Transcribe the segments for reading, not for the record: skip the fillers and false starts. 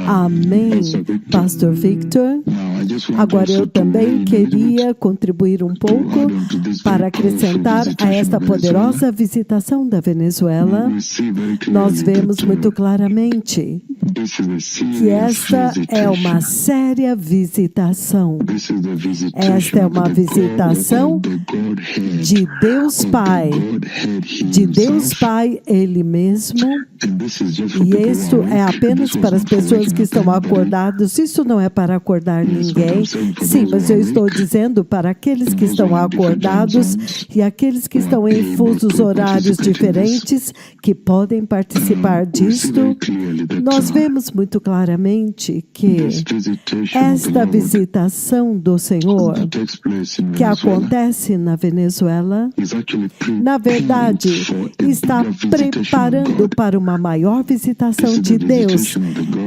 Amém, Pastor Victor. Agora eu também queria contribuir um pouco para acrescentar a esta poderosa visitação da Venezuela. Nós vemos muito claramente que esta é uma séria visitação. Esta é uma visitação de Deus Pai, Ele mesmo. E isso é apenas para as pessoas que estão acordadas. Isso não é para acordar ninguém. Sim, mas eu estou dizendo para aqueles que estão acordados e aqueles que estão em fusos horários diferentes, que podem participar disto. Nós vemos muito claramente que esta visitação do Senhor, que acontece na Venezuela, na verdade, está preparando para uma maior visitação de Deus.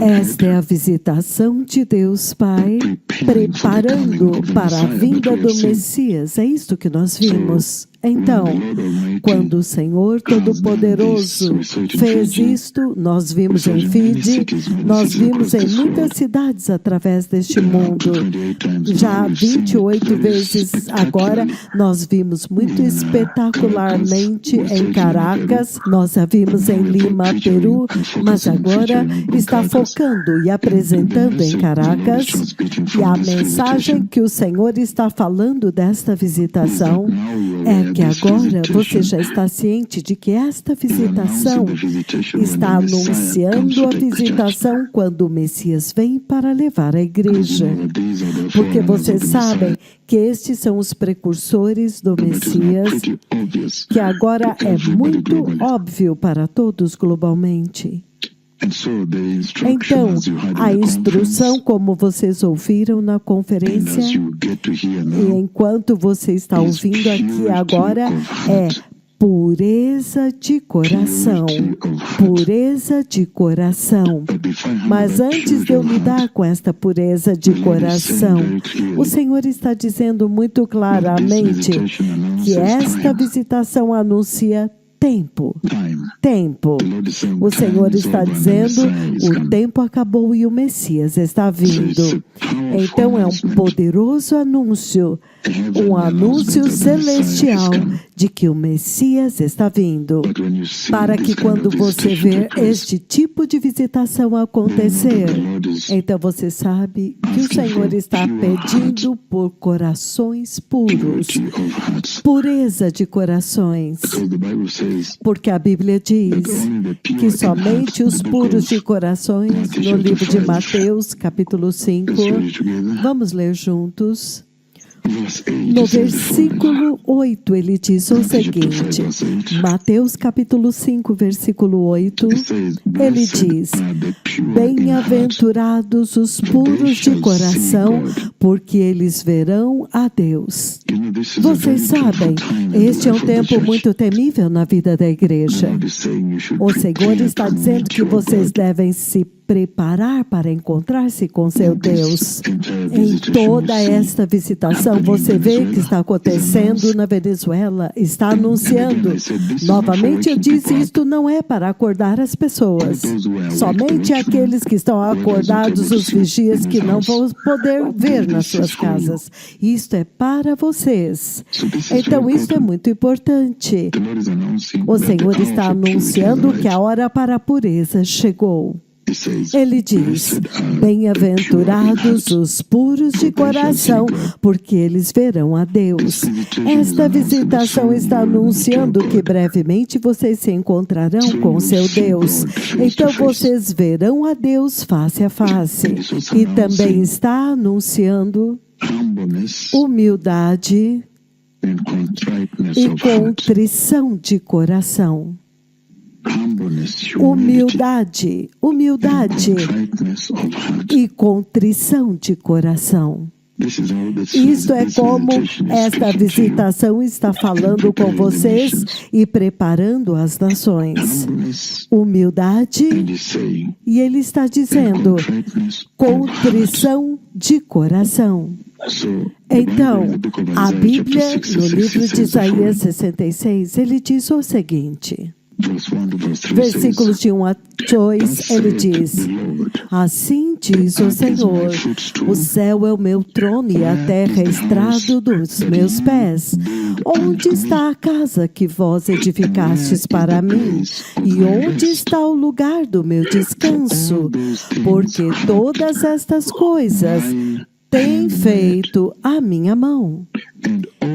Esta é a visitação de Deus Pai, preparando para a vinda do Messias. É isto que nós vimos. Então, quando o Senhor Todo-Poderoso fez isto, nós vimos em Fiji, nós vimos em muitas cidades através deste mundo. Já 28 vezes agora, nós vimos muito espetacularmente em Caracas, nós a vimos em Lima, Peru, mas agora está focando e apresentando em Caracas. E a mensagem que o Senhor está falando desta visitação é que agora você já está ciente de que esta visitação está anunciando a visitação quando o Messias vem para levar a igreja. Porque vocês sabem que estes são os precursores do Messias, que agora é muito óbvio para todos globalmente. Então, a instrução, como vocês ouviram na conferência, e enquanto você está ouvindo aqui agora, é pureza de coração. Pureza de coração. Mas antes de eu lidar com esta pureza de coração, o Senhor está dizendo muito claramente que esta visitação anuncia tempo. Tempo. O Senhor está dizendo, o tempo acabou e o Messias está vindo. Então é um poderoso anúncio, um anúncio celestial de que o Messias está vindo. Para que quando você ver este tipo de visitação acontecer, então você sabe que o Senhor está pedindo por corações puros. Pureza de corações. Porque a Bíblia diz que somente os puros de corações, no livro de Mateus, capítulo 5, vamos ler juntos. No versículo 8, ele diz o seguinte, Mateus capítulo 5, versículo 8, ele diz, bem-aventurados os puros de coração, porque eles verão a Deus. Vocês sabem, este é um tempo muito temível na vida da igreja. O Senhor está dizendo que vocês devem se preparar para encontrar-se com seu Deus. Em toda esta visitação, você vê que está acontecendo na Venezuela, está anunciando. Novamente eu disse, isto não é para acordar as pessoas. Somente aqueles que estão acordados, os vigias que não vão poder ver nas suas casas. Isto é para vocês. Então isto é muito importante. O Senhor está anunciando que a hora para a pureza chegou. Ele diz, bem-aventurados os puros de coração, porque eles verão a Deus. Esta visitação está anunciando que brevemente vocês se encontrarão com seu Deus. Então vocês verão a Deus face a face. E também está anunciando humildade e contrição de coração. Humildade e contrição de coração. Isto é como esta visitação está falando com vocês e preparando as nações. Humildade, e ele está dizendo, contrição de coração. Então, a Bíblia, no livro de Isaías 66, ele diz o seguinte, Versículos de 1 a 2, ele diz: assim diz o Senhor, o céu é o meu trono e a terra é estrado dos meus pés. Onde está a casa que vós edificastes para mim? E onde está o lugar do meu descanso? Porque todas estas coisas tem feito a minha mão.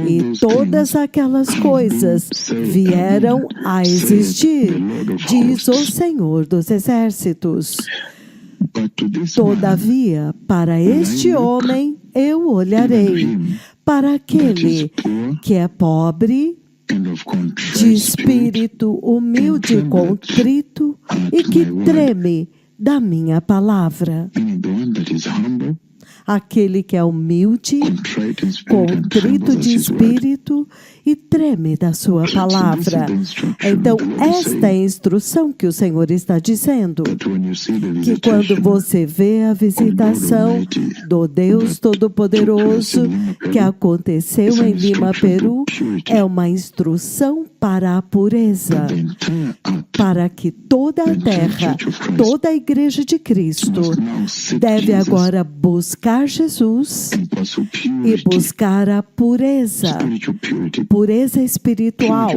E todas aquelas coisas vieram a existir, diz o Senhor dos Exércitos. Todavia, para este homem eu olharei, para aquele que é pobre, de espírito humilde e contrito, e que treme da minha palavra. Aquele que é humilde, contrito de espírito e treme da sua palavra. Então, esta é a instrução que o Senhor está dizendo, que quando você vê a visitação do Deus Todo-Poderoso que aconteceu em Lima, Peru, é uma instrução para a pureza, para que toda a terra, toda a igreja de Cristo deve agora buscar Jesus e buscar a pureza, pureza espiritual,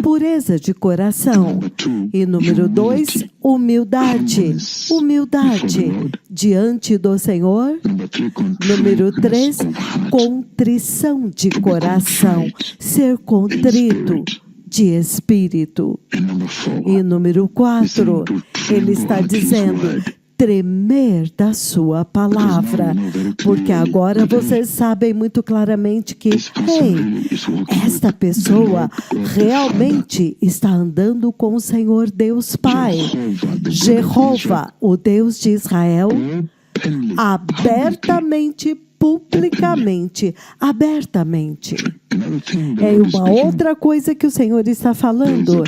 pureza de coração. E número 2, humildade, humildade diante do Senhor. Número 3, contrição de coração, ser contrito de espírito. E número 4, ele está dizendo: tremer da sua palavra, porque agora vocês sabem muito claramente que, esta pessoa realmente está andando com o Senhor Deus Pai, Jeová, o Deus de Israel, abertamente, publicamente, abertamente. É uma outra coisa que o Senhor está falando,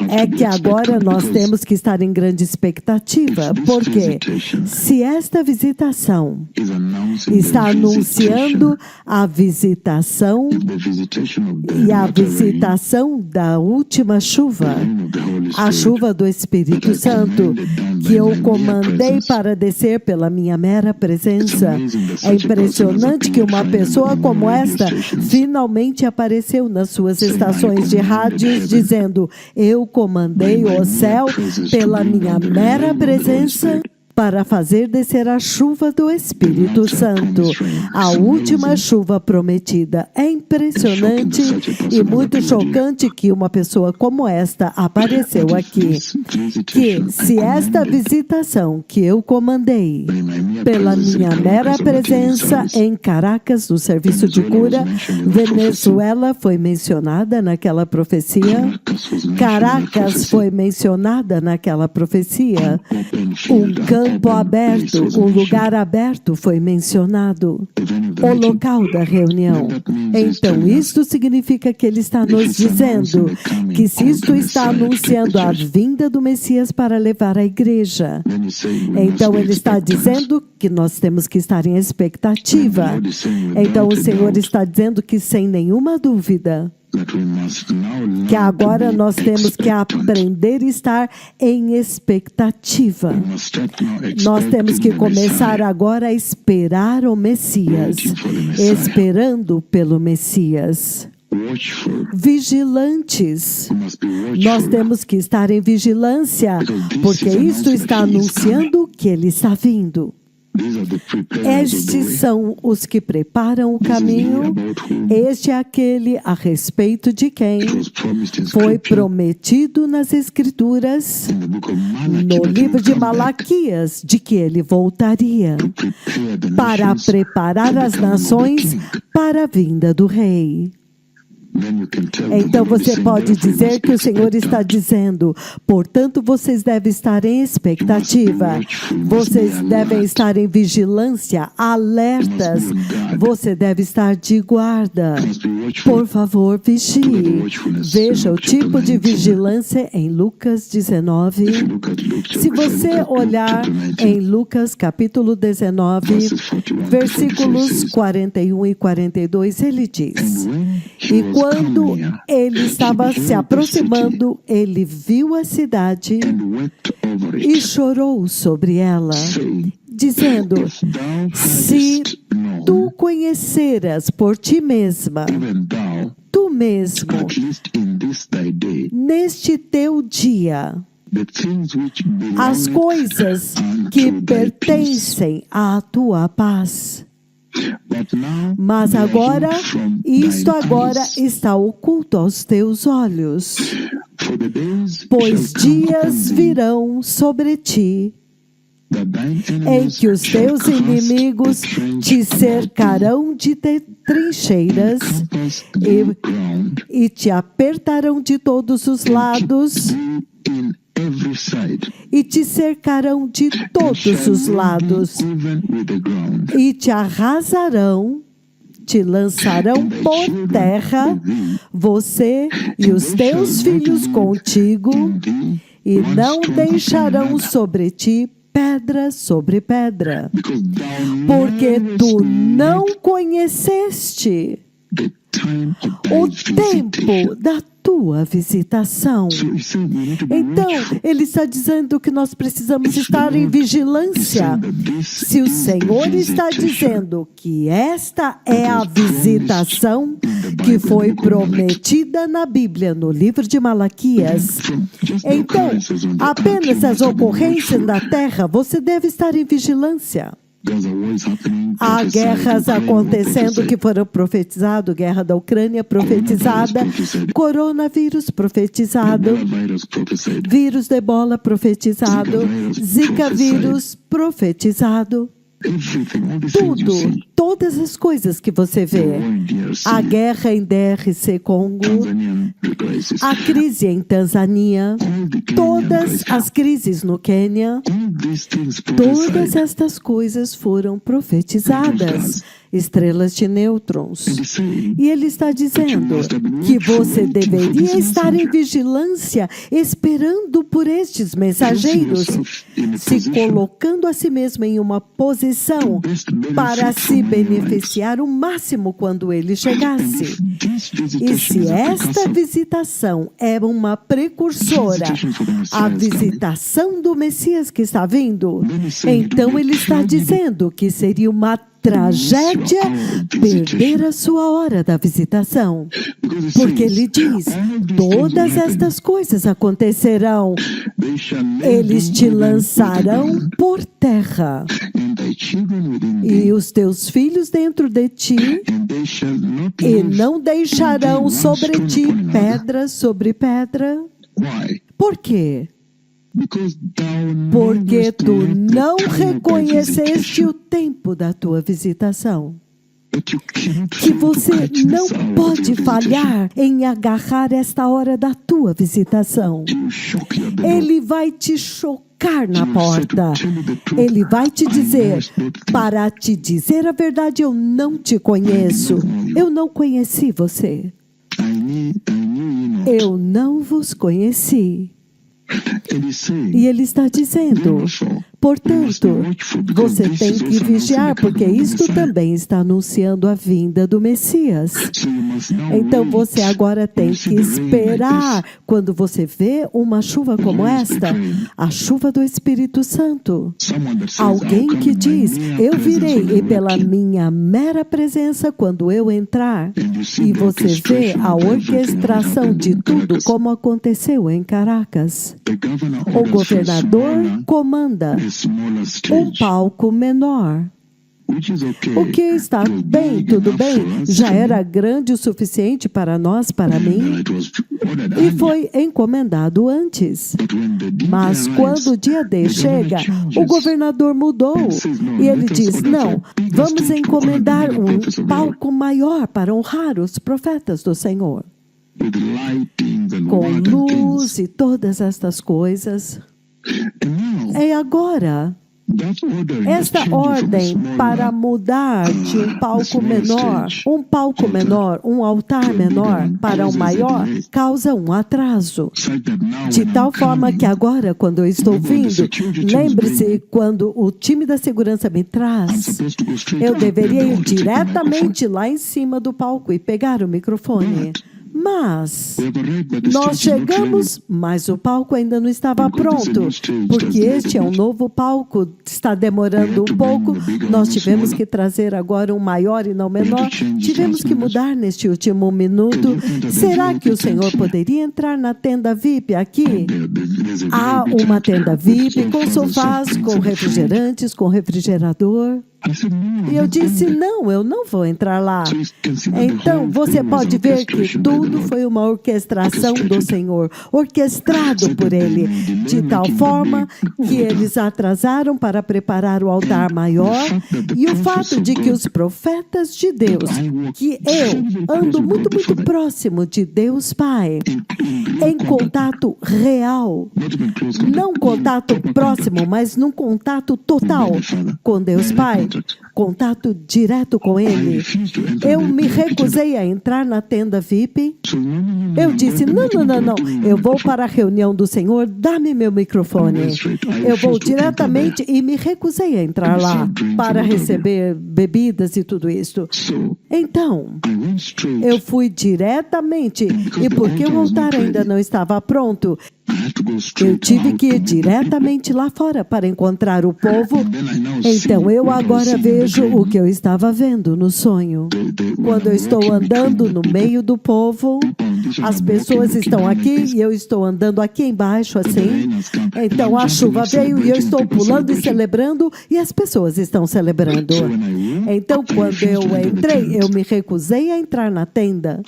é que agora nós temos que estar em grande expectativa, porque se esta visitação está anunciando a visitação e a visitação da última chuva, a chuva do Espírito Santo, que eu comandei para descer pela minha mera presença, é impressionante que uma pessoa como esta finalmente apareceu nas suas estações de rádios dizendo: eu comandei o céu pela minha mera presença para fazer descer a chuva do Espírito Santo, a última chuva prometida. É impressionante e muito chocante que uma pessoa como esta apareceu aqui. Que se esta visitação que eu comandei pela minha mera presença em Caracas, no serviço de cura, Venezuela foi mencionada naquela profecia, Caracas foi mencionada naquela profecia, campo aberto, um lugar aberto foi mencionado, o local da reunião. Então, isto significa que ele está nos dizendo que se isto está anunciando a vinda do Messias para levar a igreja, então ele está dizendo que nós temos que estar em expectativa. Então, o Senhor está dizendo que sem nenhuma dúvida, que agora nós temos que aprender a estar em expectativa. Nós temos que começar agora a esperar o Messias, esperando pelo Messias. Vigilantes. Nós temos que estar em vigilância, porque isto está anunciando que ele está vindo. Estes são os que preparam o caminho. Este é aquele a respeito de quem foi prometido nas Escrituras, no livro de Malaquias, de que ele voltaria para preparar as nações para a vinda do Rei. Então você pode dizer que o Senhor está dizendo: portanto, vocês devem estar em expectativa, vocês devem estar em vigilância, alertas, você deve estar de guarda. Por favor, vigie. Veja o tipo de vigilância em Lucas 19. Se você olhar em Lucas capítulo 19, versículos 41 e 42, ele diz: e Quando ele estava se aproximando, ele viu a cidade e chorou sobre ela, dizendo: se tu conheceras por ti mesma, tu mesmo, neste teu dia, as coisas que pertencem à tua paz. Mas agora, isto agora está oculto aos teus olhos, pois dias virão sobre ti, em que os teus inimigos te cercarão de trincheiras e te apertarão de todos os lados e te cercarão de todos os lados e te arrasarão, te lançarão por terra, você e os teus filhos contigo, e não deixarão sobre ti pedra sobre pedra, porque tu não conheceste o tempo da tua visitação. Então, ele está dizendo que nós precisamos estar em vigilância. Se o Senhor está dizendo que esta é a visitação que foi prometida na Bíblia, no livro de Malaquias, então, apenas as ocorrências da terra, você deve estar em vigilância. Há guerras acontecendo que foram profetizadas, guerra da Ucrânia profetizada, coronavírus profetizado, vírus de ebola profetizado, zika vírus profetizado. Tudo, todas as coisas que você vê, a guerra em DRC Congo, a crise em Tanzânia, todas as crises no Quênia, todas estas coisas foram profetizadas, estrelas de nêutrons. E ele está dizendo que você deveria estar em vigilância, esperando por estes mensageiros, se colocando a si mesmo em uma posição para se beneficiar o máximo quando ele chegasse. E se esta visitação é uma precursora à visitação do Messias que está vindo, então ele está dizendo que seria uma tragédia perder a sua hora da visitação. Porque ele diz, todas estas coisas acontecerão. Eles te lançarão por terra. E os teus filhos dentro de ti, e não deixarão sobre ti pedra sobre pedra. Por quê? Porque tu não reconheceste o tempo da tua visitação. Que você não pode falhar em agarrar esta hora da tua visitação. Ele vai te chocar na porta. Ele vai te dizer, para te dizer a verdade, eu não te conheço. Eu não conheci você. Eu não vos conheci. E ele está dizendo, portanto, você tem que vigiar, porque isto também está anunciando a vinda do Messias. Então você agora tem que esperar, quando você vê uma chuva como esta, a chuva do Espírito Santo. Alguém que diz, eu virei, e pela minha mera presença, quando eu entrar, e você vê a orquestração de tudo como aconteceu em Caracas. O governador comanda um palco menor. O que está bem, tudo bem, já era grande o suficiente para nós, para mim, e foi encomendado antes. Mas quando o dia D chega, o governador mudou, e ele diz, não, vamos encomendar um palco maior para honrar os profetas do Senhor. Com luz e todas estas coisas. É agora. Esta ordem para mudar de um palco menor, um altar menor para um maior, causa um atraso. De tal forma que agora, quando eu estou vindo, lembre-se, quando o time da segurança me traz, eu deveria ir diretamente lá em cima do palco e pegar o microfone. Mas nós chegamos, mas o palco ainda não estava pronto, porque este é um novo palco, está demorando um pouco. Nós tivemos que trazer agora um maior e não menor. Tivemos que mudar neste último minuto. Será que o Senhor poderia entrar na tenda VIP aqui? Há uma tenda VIP com sofás, com refrigerantes, com refrigerador. E eu disse, não, eu não vou entrar lá. Então, você pode ver que tudo foi uma orquestração do Senhor, orquestrado por Ele, de tal forma que eles atrasaram para preparar o altar maior. E o fato de que os profetas de Deus, que eu ando muito, muito próximo de Deus Pai, em contato real, não contato próximo, mas num contato total com Deus Pai, contato direto com Ele. Eu me recusei a entrar na tenda VIP. Eu disse, não, eu vou para a reunião do Senhor, dá-me meu microfone. Eu vou diretamente e me recusei a entrar lá para receber bebidas e tudo isso. Então, eu fui diretamente, e porque o altar ainda não estava pronto, eu tive que ir diretamente lá fora para encontrar o povo. Então eu agora vejo o que eu estava vendo no sonho. Quando eu estou andando no meio do povo, as pessoas estão aqui e eu estou andando aqui embaixo assim. Então a chuva veio e eu estou pulando e celebrando e as pessoas estão celebrando. Então quando eu entrei, eu me recusei a entrar na tenda.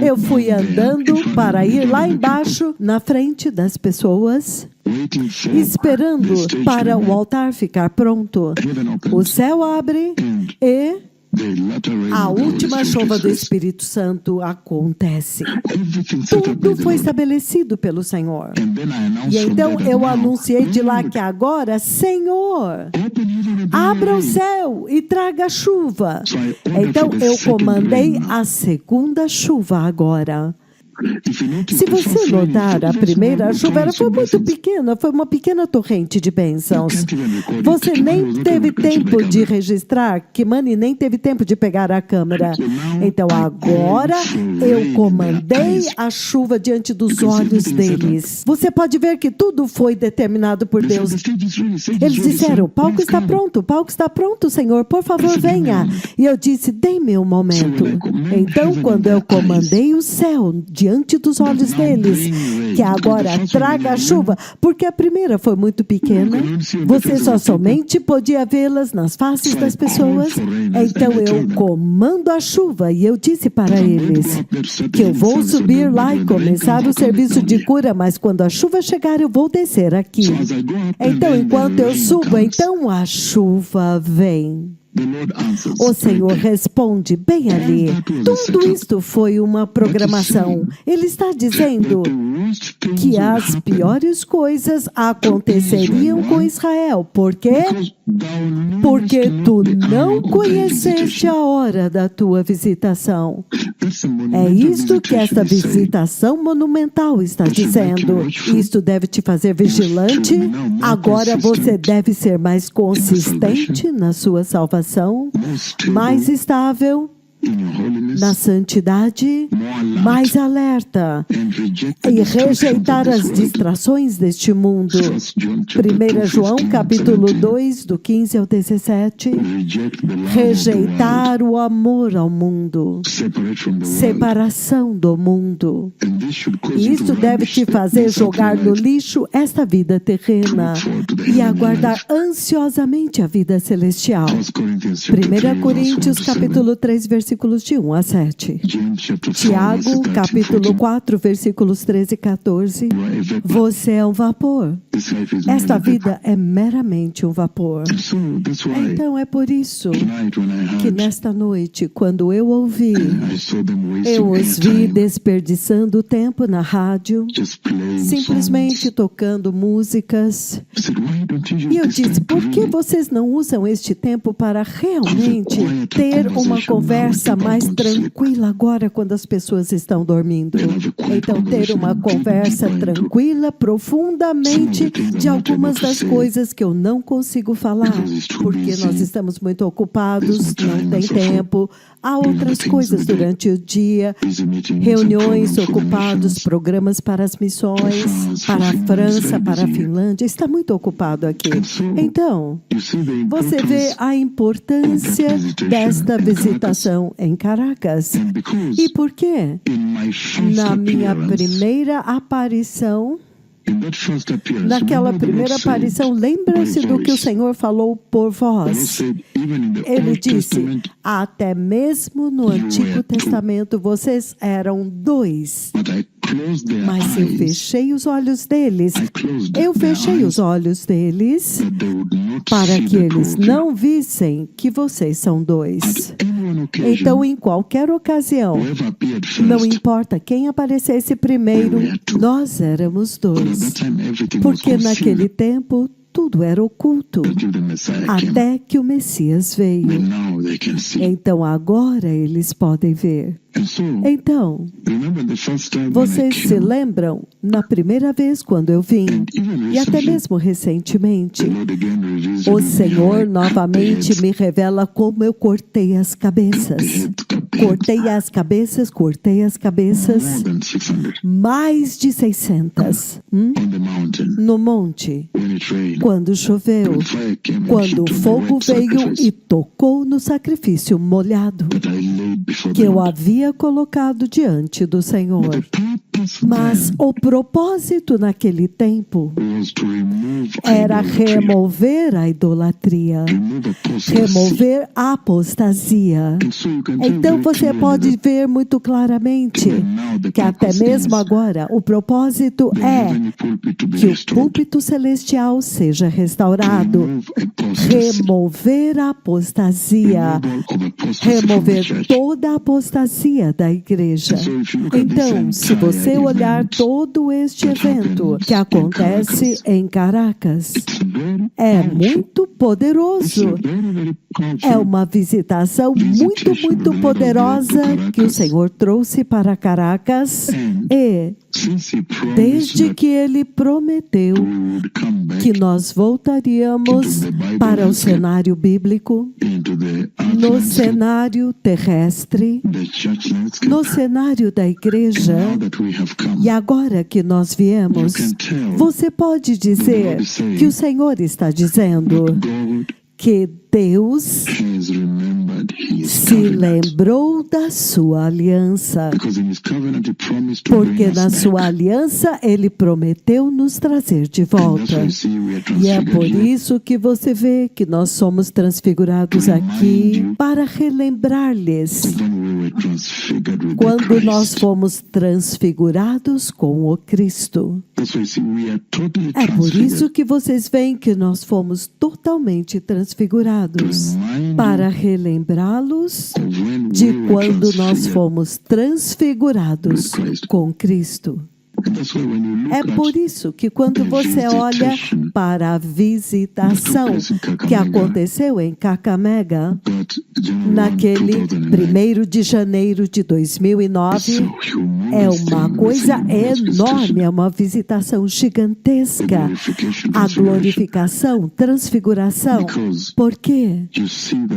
Eu fui andando para ir lá embaixo, na frente das pessoas, esperando para o altar ficar pronto. O céu abre e a última chuva do Espírito Santo acontece. Tudo foi estabelecido pelo Senhor. E então eu anunciei de lá que agora, Senhor, abra o céu e traga chuva. Então eu comandei a segunda chuva agora. Se você notar, a primeira chuva foi muito pequena, foi uma pequena torrente de bênçãos. Você nem teve tempo de registrar, Kimani nem teve tempo de pegar a câmera. Então agora eu comandei a chuva diante dos olhos deles. Você pode ver que tudo foi determinado por Deus. Eles disseram, o palco está pronto, Senhor, por favor venha. E eu disse, dê-me um momento. Então quando eu comandei o céu diante dos olhos deles, que agora traga a chuva, porque a primeira foi muito pequena, você só somente podia vê-las nas faces das pessoas. Então eu comando a chuva e eu disse para eles que eu vou subir lá e começar o serviço de cura, mas quando a chuva chegar eu vou descer aqui. Então enquanto eu subo, então a chuva vem. O Senhor responde bem ali. Tudo isto foi uma programação. Ele está dizendo que as piores coisas aconteceriam com Israel. Por quê? Porque tu não conheceste a hora da tua visitação. É isto que esta visitação monumental está dizendo. Isto deve te fazer vigilante. Agora você deve ser mais consistente na sua salvação, mais estável na santidade, mais alerta e rejeitar as distrações deste mundo. 1 João capítulo 2, do 15 ao 17. Rejeitar o amor ao mundo, separação do mundo. E isso deve te fazer jogar no lixo esta vida terrena e aguardar ansiosamente a vida celestial. 1 Coríntios capítulo 3, versículos de 1 a 7. Tiago, capítulo 4, versículos 13 e 14. Você é um vapor. Esta vida é meramente um vapor. Então é por isso que nesta noite, quando eu ouvi, eu os vi desperdiçando tempo na rádio, simplesmente tocando músicas. E eu disse, por que vocês não usam este tempo para realmente ter uma conversa conversa mais tranquila agora quando as pessoas estão dormindo. Então, ter uma conversa tranquila, profundamente, de algumas das coisas que eu não consigo falar, porque nós estamos muito ocupados, não tem tempo. Há outras coisas durante o dia, reuniões ocupados, programas para as missões, para a França, para a Finlândia. Está muito ocupado aqui. Então, você vê a importância desta visitação em Caracas. E por quê? Na minha primeira aparição, naquela primeira aparição, lembra-se do que o Senhor falou por voz. Ele disse, até mesmo no Antigo Testamento, vocês eram dois. Mas eu fechei os olhos deles. Eu fechei os olhos deles para que eles não vissem que vocês são dois. Então, em qualquer ocasião, não importa quem aparecesse primeiro, nós éramos dois. Porque naquele tempo, tudo era oculto, até que o Messias veio. Então, agora eles podem ver. Então, vocês se lembram, na primeira vez quando eu vim, e até mesmo recentemente, o Senhor novamente me revela como eu cortei as cabeças. Cortei as cabeças, mais de 600 no monte, quando choveu, quando o fogo veio e tocou no sacrifício molhado que eu havia colocado diante do Senhor. Mas o propósito naquele tempo era remover a idolatria, remover a apostasia. Então você pode ver muito claramente que até mesmo agora o propósito é que o púlpito celestial seja restaurado, remover a apostasia, remover toda a apostasia da igreja. Então, se você olhar todo este evento que acontece em Caracas, é muito poderoso. É uma visitação muito, muito poderosa que o Senhor trouxe para Caracas e desde que Ele prometeu que nós voltaríamos para o cenário bíblico, no cenário terrestre, no cenário da igreja, e agora que nós viemos, você pode dizer que o Senhor está dizendo que Deus se lembrou da sua aliança, porque na sua aliança Ele prometeu nos trazer de volta. E é por isso que você vê que nós somos transfigurados aqui para relembrar-lhes quando nós fomos transfigurados com o Cristo. É por isso que vocês veem que nós fomos totalmente transfigurados, para relembrá-los de quando nós fomos transfigurados com Cristo. É por isso que quando você olha para a visitação que aconteceu em Kakamega, naquele 1º de janeiro de 2009, é uma coisa enorme, é uma visitação gigantesca. A glorificação, transfiguração. Por quê?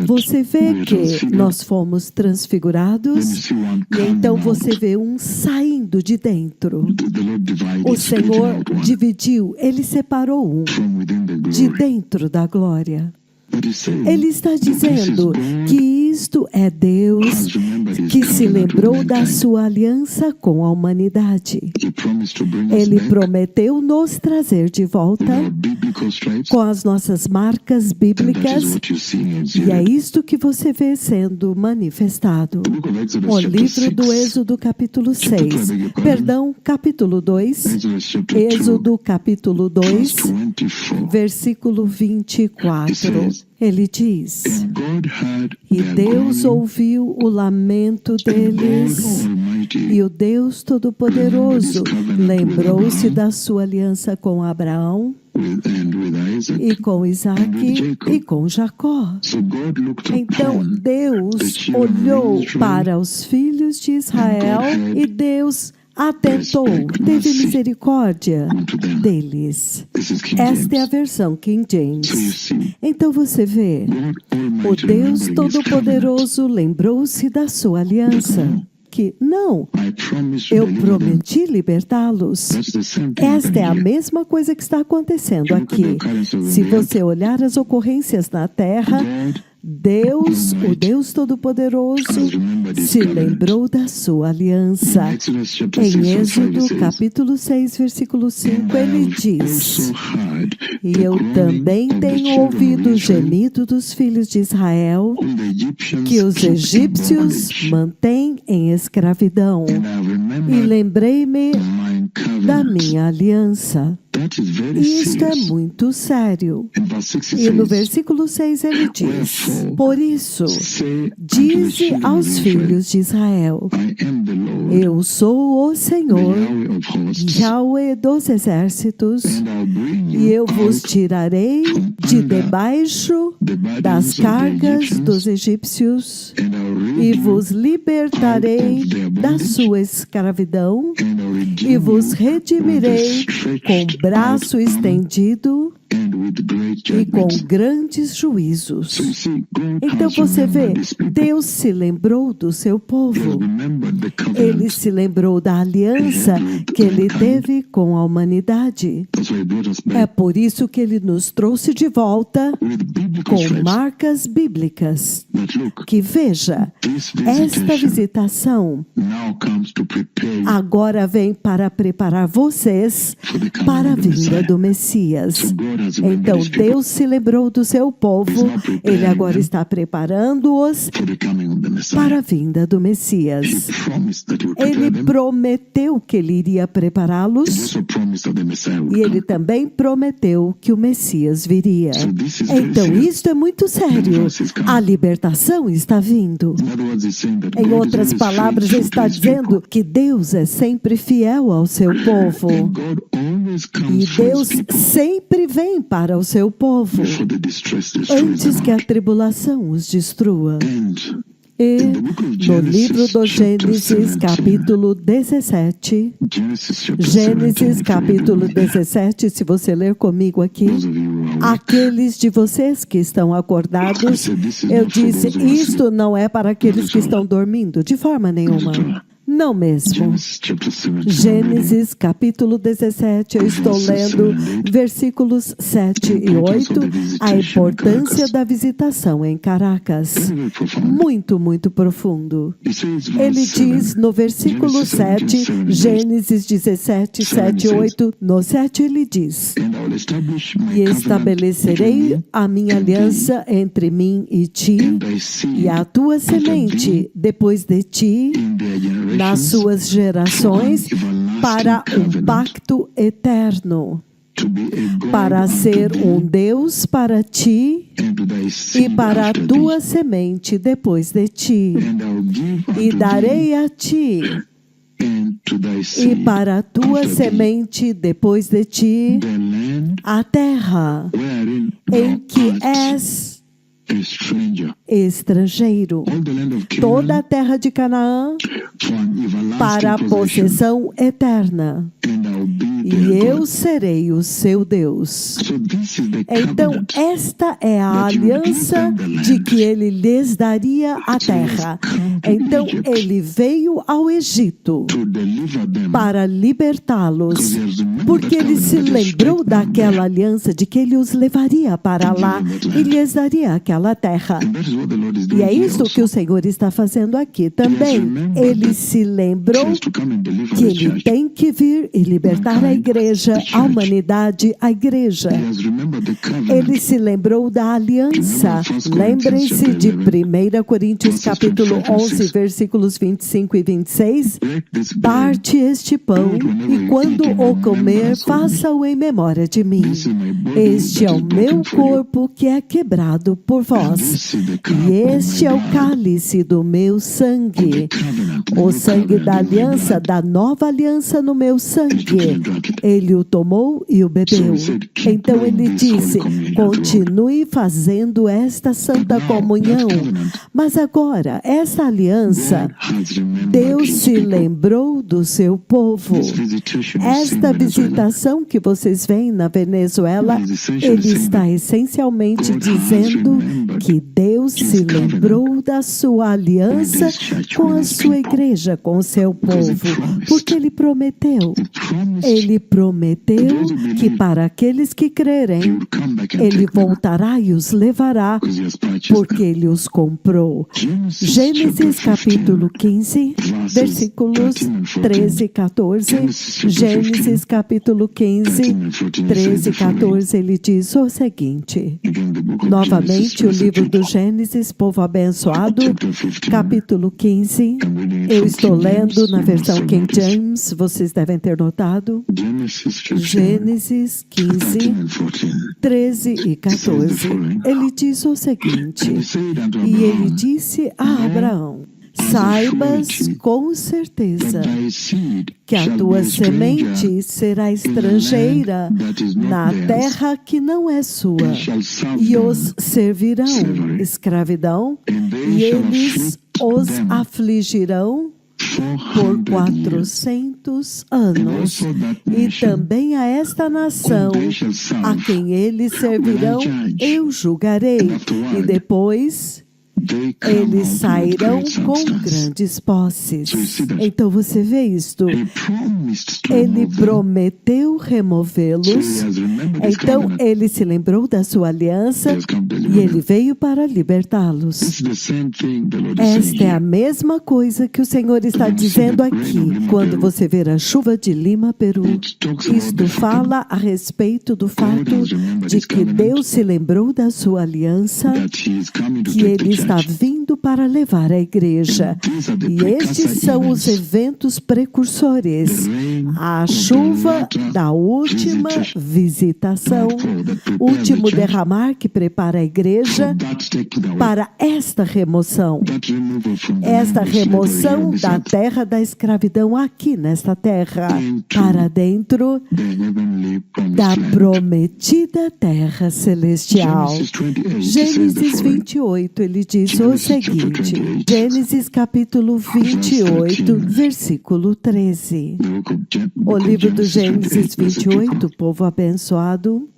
Você vê que nós fomos transfigurados e então você vê um saindo de dentro. O Senhor dividiu, Ele separou um de dentro da glória. Ele está dizendo que isto é Deus que se lembrou da sua aliança com a humanidade. Ele prometeu nos trazer de volta com as nossas marcas bíblicas, e é isto que você vê sendo manifestado. O livro do Êxodo capítulo 6, perdão, capítulo 2, Êxodo capítulo 2, versículo 24. Ele diz, e Deus ouviu o lamento deles, e o Deus Todo-Poderoso lembrou-se da sua aliança com Abraão, e com Isaac e com Jacó. Então Deus olhou para os filhos de Israel e Deus atentou, teve misericórdia deles. Esta é a versão King James. Então você vê, o Deus Todo-Poderoso lembrou-se da sua aliança. Que não, eu prometi libertá-los. Esta é a mesma coisa que está acontecendo aqui. Se você olhar as ocorrências na terra, Deus, o Deus Todo-Poderoso, se lembrou da sua aliança. Em Êxodo, capítulo 6, versículo 5, ele diz: e eu também tenho ouvido o gemido dos filhos de Israel, que os egípcios mantêm em escravidão. E lembrei-me da minha aliança. Isto é muito sério. E no versículo 6 ele diz: por isso, dize aos filhos de Israel: eu sou o Senhor, Yahweh dos exércitos, e eu vos tirarei de debaixo das cargas dos egípcios, e vos libertarei da sua escravidão, e vos redimirei com braço estendido e com grandes juízos. Então você vê, Deus se lembrou do seu povo. Ele se lembrou da aliança que ele teve com a humanidade. É por isso que ele nos trouxe de volta com marcas bíblicas. Que veja, esta visitação agora vem para preparar vocês para a vinda do Messias. Então Deus se lembrou do seu povo, ele agora está preparando-os para a vinda do Messias. Ele prometeu que ele iria prepará-los e ele também prometeu que o Messias viria. Então isto é muito sério. A libertação está vindo. Em outras palavras, ele está dizendo que Deus é sempre fiel ao seu povo. E Deus sempre vem para o seu povo antes que a tribulação os destrua. E no livro do Gênesis, capítulo 17, Gênesis, capítulo 17, se você ler comigo aqui, aqueles de vocês que estão acordados, eu disse, isto não é para aqueles que estão dormindo, de forma nenhuma. Não mesmo. Gênesis capítulo 17, eu estou lendo versículos 7 e 8, a importância da visitação em Caracas. Muito, muito profundo. Ele diz no versículo 7, Gênesis 17, 7 e 8, no 7 ele diz: e estabelecerei a minha aliança entre mim e ti, e a tua semente depois de ti, nas suas gerações, para um pacto eterno, para ser um Deus para ti e para a tua semente depois de ti. E darei a ti e para a tua semente depois de ti a terra em que és estrangeiro, toda a terra de Canaã para a possessão eterna, e eu serei o seu Deus. Então esta é a aliança de que ele lhes daria a terra. Então ele veio ao Egito para libertá-los, porque ele se lembrou daquela aliança de que ele os levaria para lá e lhes daria aquela terra. E é isso que o Senhor está fazendo aqui também. Ele se lembrou que ele tem que vir e libertar a igreja, a humanidade, a igreja. Ele se lembrou da aliança. Lembrem-se de 1 Coríntios capítulo 11, versículos 25 e 26. Parte este pão e quando o comer, faça-o em memória de mim. Este é o meu corpo que é quebrado por vós. E este é o cálice do meu sangue, o sangue da aliança, da nova aliança no meu sangue. Ele o tomou e o bebeu. Então ele disse: continue fazendo esta santa comunhão. Mas agora, essa aliança, Deus se lembrou do seu povo. Esta visitação que vocês veem na Venezuela, ele está essencialmente dizendo que Deus se lembrou da sua aliança com a sua igreja, com o seu povo, porque ele prometeu que para aqueles que crerem, ele voltará e os levará, porque ele os comprou. Gênesis capítulo 15, versículos 13 e 14. Gênesis capítulo 15, 13 e 14, ele diz o seguinte. Novamente, o livro do Gênesis, povo abençoado, capítulo 15. Eu estou lendo na versão King James, vocês devem ter notado. Gênesis 15, 13 e 14. Ele diz o seguinte, e ele disse a Abraão: saibas com certeza que a tua semente será estrangeira na terra que não é sua, e os servirão escravidão, e eles os afligirão por 400 anos, e também a esta nação, a quem eles servirão, eu julgarei, e depois eles sairão com grandes posses. Então você vê isto. Ele prometeu removê-los. Então ele se lembrou da sua aliança e ele veio para libertá-los. Esta é a mesma coisa que o Senhor está dizendo aqui. Quando você ver a chuva de Lima, Peru, isto fala a respeito do fato de que Deus se lembrou da sua aliança, que ele está vindo para levar a igreja. E estes são os eventos precursores. A chuva da última visitação, último derramar que prepara a igreja para esta remoção. Esta remoção da terra da escravidão aqui nesta terra, para dentro da prometida terra celestial. Gênesis 28, ele diz o seguinte, Gênesis capítulo 28, versículo 13. O livro do Gênesis 28, povo abençoado,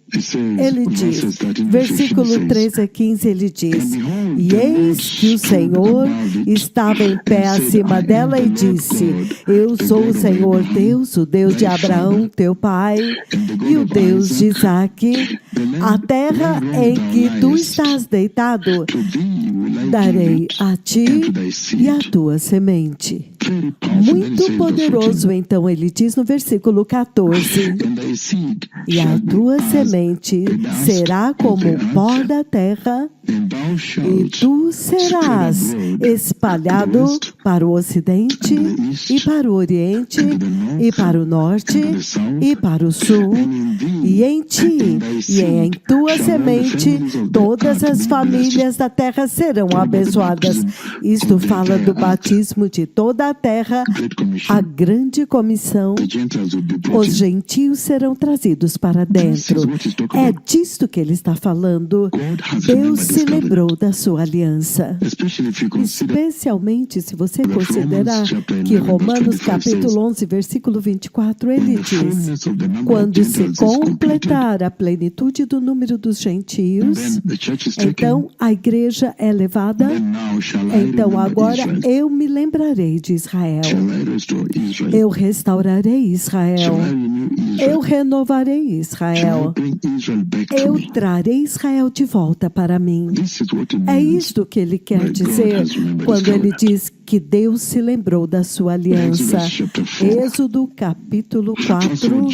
ele diz, versículo 13 a 15, ele diz, e eis que o Senhor estava em pé acima dela e disse, eu sou o Senhor Deus, o Deus de Abraão, teu pai, e o Deus de Isaque. A terra em que tu estás deitado, darei a ti e a tua semente. Muito poderoso, então ele diz no versículo 14, e a tua semente será como o pó da terra, e tu serás espalhado para o ocidente, e para o oriente, e para o norte, e para o sul, e em ti, e em tua semente, todas as famílias da terra serão abençoadas. Isto fala do batismo de toda a terra, a grande comissão, os gentios serão trazidos para dentro. É disto que ele está falando. Deus se lembrou da sua aliança. Especialmente se você considerar que Romanos capítulo 11, versículo 24, ele diz, quando se completar a plenitude do número dos gentios, então a igreja é levada, então agora eu me lembrarei de Israel. Eu restaurarei Israel. Eu renovarei Israel. Eu trarei Israel de volta para mim. É isto que ele quer dizer quando ele diz que Deus se lembrou da sua aliança. Êxodo capítulo 4,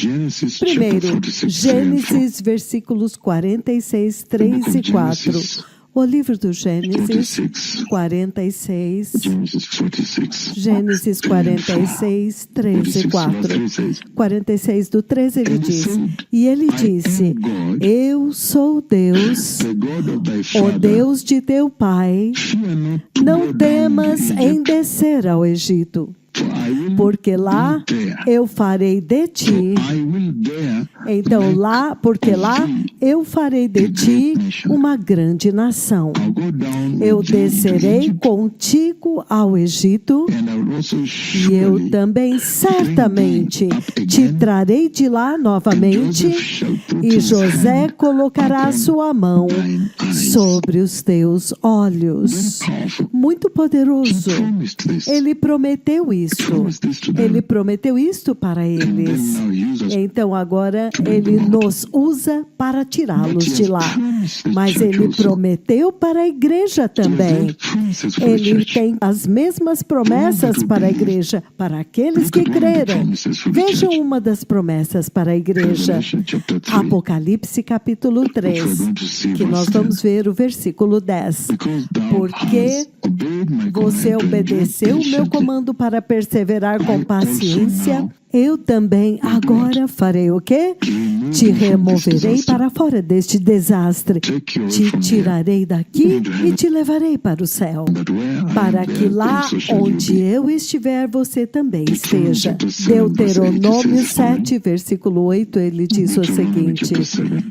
primeiro, Gênesis versículos 46, 3 e 4. O livro do Gênesis 46, Gênesis 46, 13 e 4. 46 do 13 ele diz, e ele disse, eu sou Deus, o Deus de teu pai, não temas em descer ao Egito, porque lá eu farei de ti. Então porque lá eu farei de ti uma grande nação. Eu descerei contigo ao Egito e eu também certamente te trarei de lá novamente e José colocará a sua mão sobre os teus olhos. Muito poderoso. Ele prometeu isso. Ele prometeu isto para eles. Então agora ele nos usa para tirá-los de lá. Mas ele prometeu para a igreja também. Ele tem as mesmas promessas para a igreja, para aqueles que creram. Vejam uma das promessas para a igreja. Apocalipse capítulo 3, que nós vamos ver o versículo 10. Porque você obedeceu o meu comando para perseverar com paciência, eu também agora farei o quê? Te removerei para fora deste desastre, te tirarei daqui e te levarei para o céu, para que lá onde eu estiver, você também esteja. Deuteronômio 7, versículo 8, ele diz o seguinte,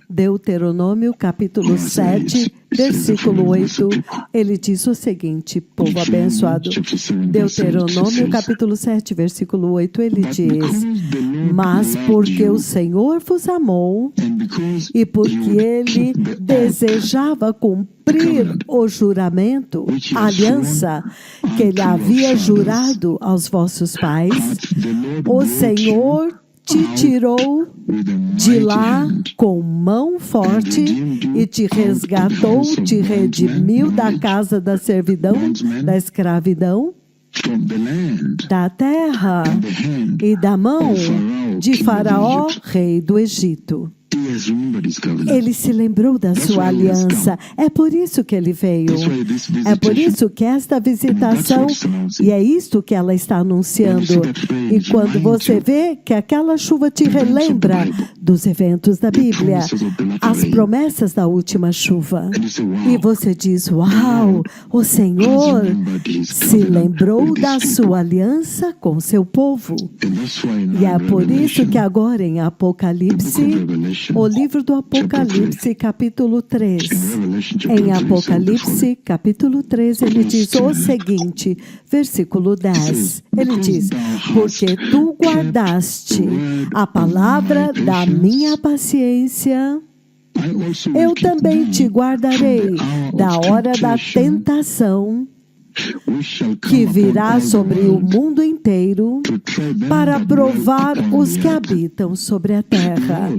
Deuteronômio capítulo 7, versículo 8, ele diz o seguinte, povo abençoado, Deuteronômio capítulo 7, versículo 8, ele diz, mas porque o Senhor vos amou e porque Ele desejava cumprir o juramento, a aliança que Ele havia jurado aos vossos pais, o Senhor te tirou de lá com mão forte e te resgatou, te redimiu da casa da servidão, da escravidão, da terra e da mão de Faraó, rei do Egito. Ele se lembrou da sua aliança. É por isso que ele veio. É por isso que esta visitação, e é isto que ela está anunciando. E quando você vê que aquela chuva te relembra dos eventos da Bíblia, as promessas da última chuva, e você diz, uau, o Senhor se lembrou da sua aliança com seu povo. E é por isso que agora em Apocalipse, o livro do Apocalipse, capítulo 3. Em Apocalipse, capítulo 3, ele diz o seguinte, versículo 10. Ele diz, porque tu guardaste a palavra da minha paciência, eu também te guardarei da hora da tentação que virá sobre o mundo inteiro para provar os que habitam sobre a terra.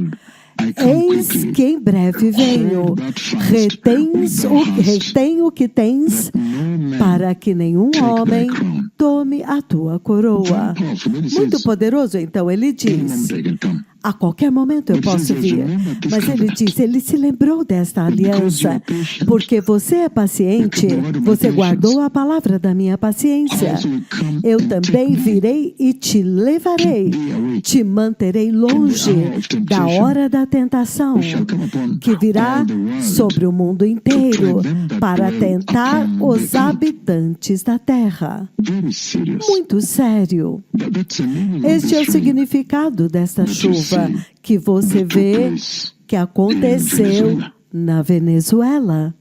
Eis que em breve venho, retém o que tens, para que nenhum homem tome a tua coroa. Muito poderoso, então ele diz, a qualquer momento eu posso vir. Mas ele diz, ele se lembrou desta aliança, porque você é paciente, você guardou a palavra da minha paciência. Eu também virei e te levarei, te manterei longe da hora da tentação, que virá sobre o mundo inteiro para tentar os habitantes da terra. Muito sério. Este é o significado desta chuva que você vê que aconteceu na Venezuela.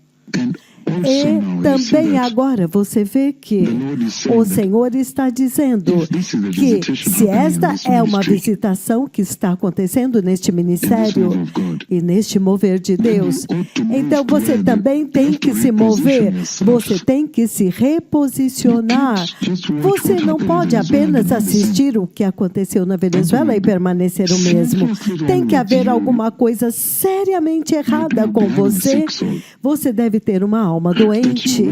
E também agora você vê que o Senhor está dizendo que se esta é uma visitação que está acontecendo neste ministério e neste mover de Deus, então você também tem que se mover, você tem que se reposicionar. Você não pode apenas assistir o que aconteceu na Venezuela e permanecer o mesmo. Tem que haver alguma coisa seriamente errada com você. Você deve ter uma alma doente,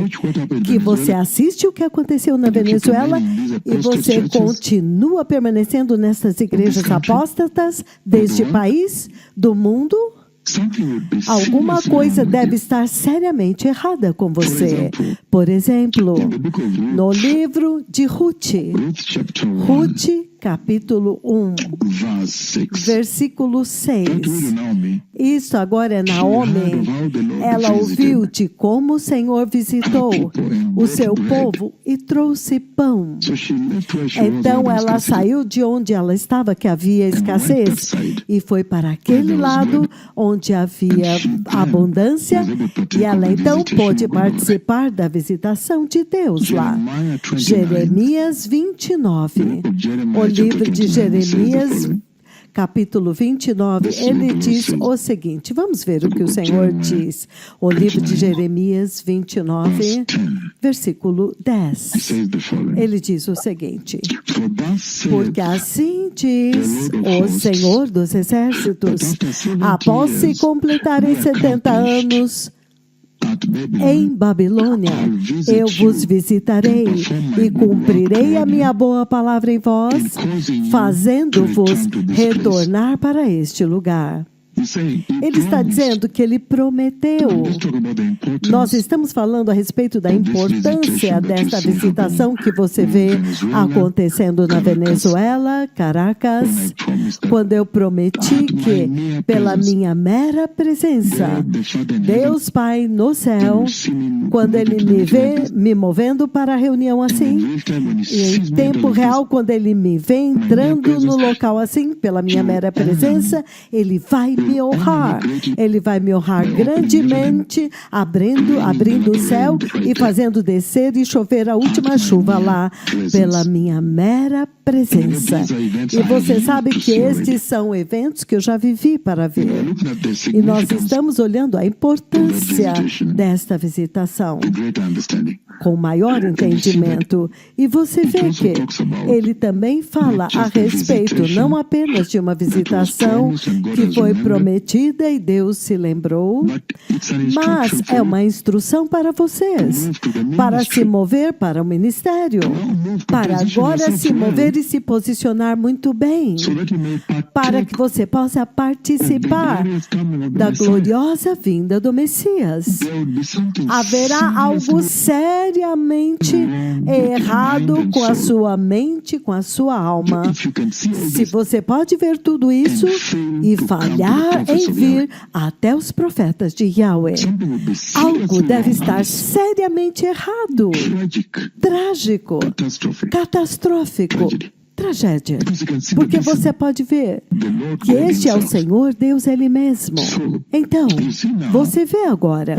que você assiste o que aconteceu na Venezuela e você continua permanecendo nessas igrejas apóstatas deste país, do mundo. Alguma coisa deve estar seriamente errada com você. Por exemplo, no livro de Ruth, capítulo 1, versículo 6. Isso agora é Naomi. Ela ouviu de como o Senhor visitou o seu povo e trouxe pão. Então ela saiu de onde ela estava, que havia escassez, e foi para aquele lado onde havia abundância, e ela então pôde participar da visitação de Deus lá. Jeremias 29. O livro de Jeremias, capítulo 29, ele diz o seguinte, vamos ver o que o Senhor diz. O livro de Jeremias 29, versículo 10. Ele diz o seguinte, porque assim diz o Senhor dos Exércitos, após se completarem 70 anos, em Babilônia, eu vos visitarei e cumprirei a minha boa palavra em vós, fazendo-vos retornar para este lugar. Ele está dizendo que ele prometeu. Nós estamos falando a respeito da importância desta visitação que você vê acontecendo na Venezuela, Caracas, quando eu prometi que, pela minha mera presença, Deus Pai no céu, quando Ele me vê me movendo para a reunião assim, e em tempo real, quando Ele me vê entrando no local assim, pela minha mera presença, Ele vai me honrar. Ele vai me honrar grandemente, abrindo o céu e fazendo descer e chover a última chuva lá, pela minha mera presença. E você sabe que estes são eventos que eu já vivi para ver. E nós estamos olhando a importância desta visitação com maior entendimento. E você vê que ele também fala a respeito não apenas de uma visitação que foi prometida e Deus se lembrou, mas é uma instrução para vocês, para se mover para o ministério, para agora se mover e se posicionar muito bem, para que você possa participar da gloriosa vinda do Messias. Haverá algo seriamente errado com a sua mente, com a sua alma. Se você pode ver tudo isso e falhar em vir até os profetas de Yahweh, algo deve estar seriamente errado, trágico, catastrófico. Tragédia, porque você pode ver que este é o Senhor Deus Ele mesmo. Então, você vê agora,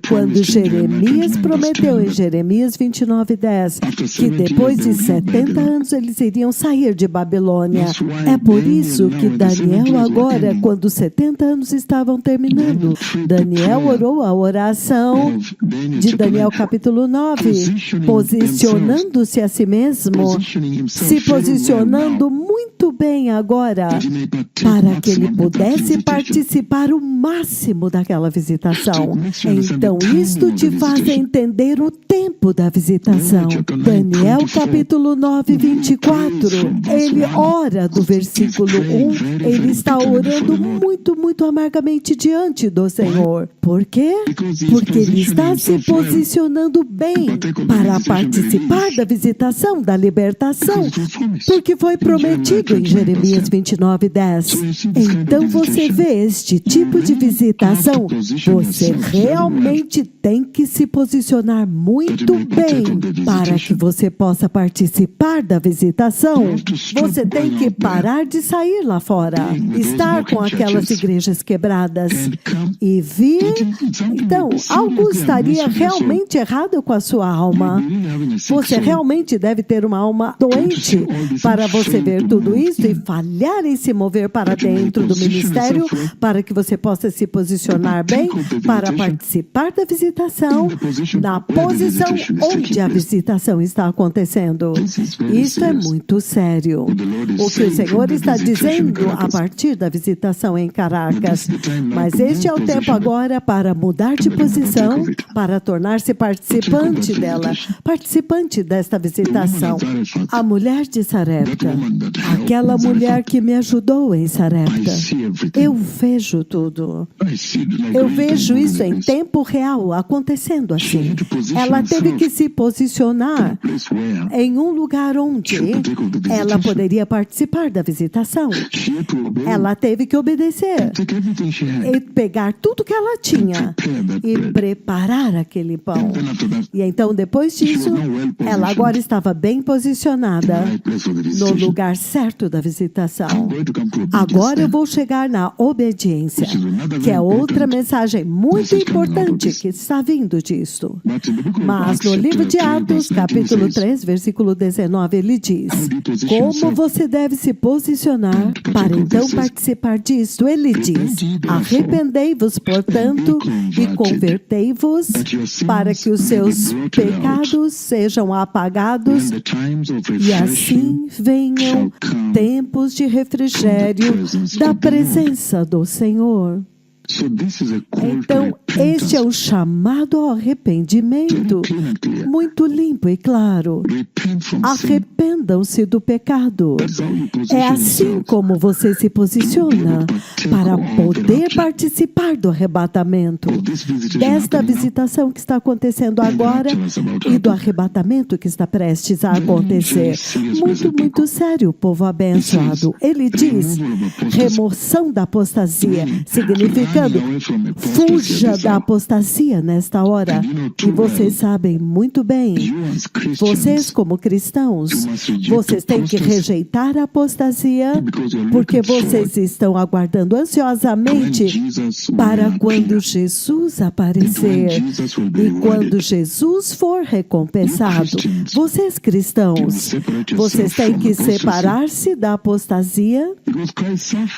quando Jeremias prometeu em Jeremias 29:10 que depois de 70 anos eles iriam sair de Babilônia. É por isso que Daniel agora, quando 70 anos estavam terminando, Daniel orou a oração de Daniel capítulo 9, posicionando-se a si mesmo, se posicionando muito bem agora, para que ele pudesse participar o máximo daquela visitação. Então, isto te faz entender o tempo da visitação. Daniel capítulo 9, 24, ele ora do versículo 1, ele está orando muito amargamente diante do Senhor. Por quê? Porque ele está se posicionando bem para participar da visitação, da libertação, porque foi prometido em Jeremias 29:10. Então você vê este tipo de visitação, você realmente tem que se posicionar muito bem para que você possa participar da visitação. Você tem que parar de sair lá fora, estar com aquelas igrejas quebradas e vir. Então, algo estaria realmente errado com a sua alma. Você realmente deve ter uma alma doente para você ver tudo isso e falhar em se mover para dentro do ministério, para que você possa se posicionar bem, para participar da visitação, na posição onde a visitação está acontecendo? Isso é muito sério. O que o Senhor está dizendo a partir da visitação em Caracas. Mas este é o tempo agora para mudar de posição, para tornar-se participante dela, participante desta visitação. A mulher de Sarepta, aquela mulher que me ajudou em Sarepta. Eu vejo tudo. Eu vejo isso em tempo real, acontecendo assim. Ela teve que se posicionar em um lugar onde ela poderia participar da visitação. Ela teve que obedecer e pegar tudo que ela tinha e preparar aquele pão. E então, depois disso, ela agora estava bem posicionada no lugar certo da visitação. Agora eu vou chegar na obediência, que é outra mensagem muito importante que está vindo disso. Mas no livro de Atos, capítulo 3, versículo 19, ele diz: como você deve se posicionar para então participar disto? Ele diz: arrependei-vos, portanto, e convertei-vos para que os seus pecados sejam apagados e assim venham tempos de refrigério da presença do Senhor. Então, este é o chamado ao arrependimento, muito limpo e claro. Arrependam-se do pecado. É assim como você se posiciona para poder participar do arrebatamento, desta visitação que está acontecendo agora e do arrebatamento que está prestes a acontecer. Muito, muito sério, povo abençoado. Ele diz, remoção da apostasia, significa fuja da apostasia nesta hora. E vocês sabem muito bem, vocês como cristãos, vocês têm que rejeitar a apostasia, porque vocês estão aguardando ansiosamente para quando Jesus aparecer e quando Jesus for recompensado. Vocês cristãos, vocês têm que separar-se da apostasia,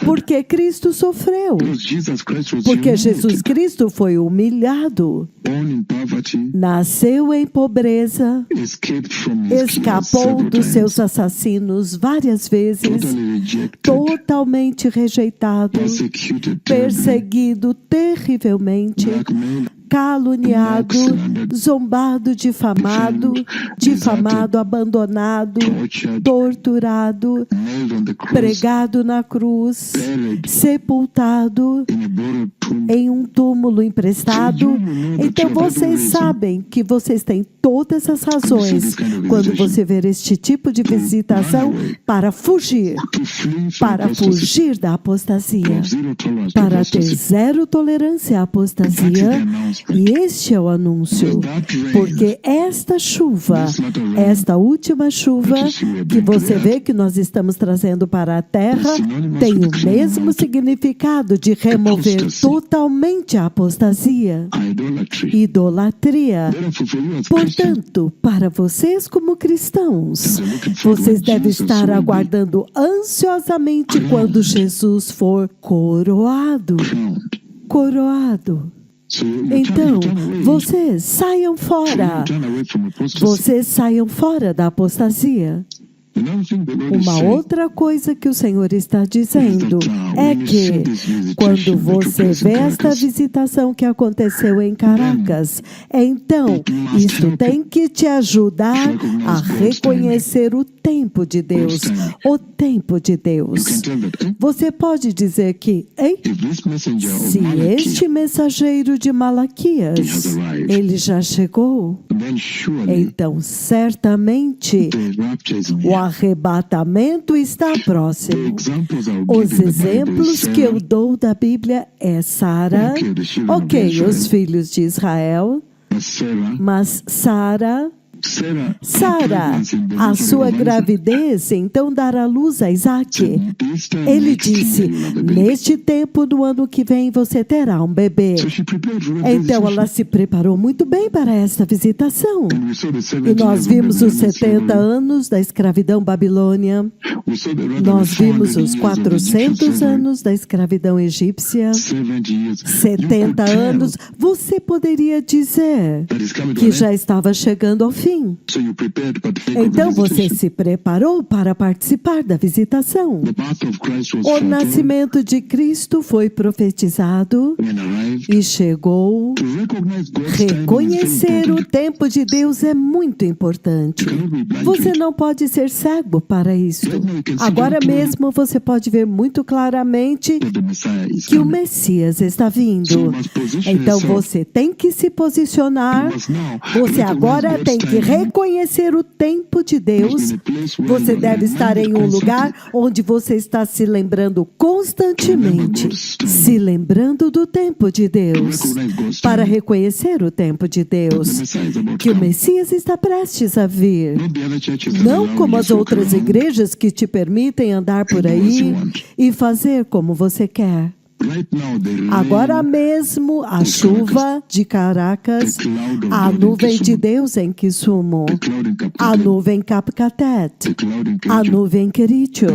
porque Cristo sofreu. Porque Jesus Cristo foi humilhado, nasceu em pobreza, escapou dos seus assassinos várias vezes, totalmente rejeitado, perseguido terrivelmente, caluniado, zombado, difamado, abandonado, torturado, pregado na cruz, sepultado em um túmulo emprestado. Então vocês sabem que vocês têm todas as razões quando você ver este tipo de visitação para fugir da apostasia, para ter zero tolerância à apostasia. E este é o anúncio, porque esta chuva, esta última chuva que você vê que nós estamos trazendo para a terra, tem o mesmo significado de remover totalmente a apostasia, idolatria. Portanto, para vocês como cristãos, vocês devem estar aguardando ansiosamente quando Jesus for coroado. Então, vocês saiam fora. Vocês saiam fora da apostasia. Uma outra coisa que o Senhor está dizendo é que quando você vê esta visitação que aconteceu em Caracas, então isso tem que te ajudar a reconhecer o tempo de Deus. O tempo de Deus. Você pode dizer que, se este mensageiro de Malaquias, ele já chegou, então certamente o arrebatamento está próximo. Os exemplos que eu dou da Bíblia é Sara, os filhos de Israel, mas Sara Sara, a sua gravidez, então dará luz a Isaac. Ele disse, neste tempo do ano que vem você terá um bebê. Então ela se preparou muito bem para esta visitação. E nós vimos os 70 anos da escravidão babilônia. Nós vimos os 400 anos da escravidão egípcia. 70 anos. Você poderia dizer que já estava chegando ao fim. Então você se preparou para participar da visitação. O nascimento de Cristo foi profetizado e chegou. Reconhecer o tempo de Deus é muito importante. Você não pode ser cego para isso. Agora mesmo você pode ver muito claramente que o Messias está vindo. Então você tem que se posicionar. Você agora tem que reconhecer o tempo de Deus. Você deve estar em um lugar onde você está se lembrando constantemente, se lembrando do tempo de Deus, para reconhecer o tempo de Deus, que o Messias está prestes a vir. Não como as outras igrejas que te permitem andar por aí e fazer como você quer. Agora mesmo a chuva de Caracas, a nuvem de Deus em Kisumu, a nuvem em Capcatet, a nuvem em Quericho,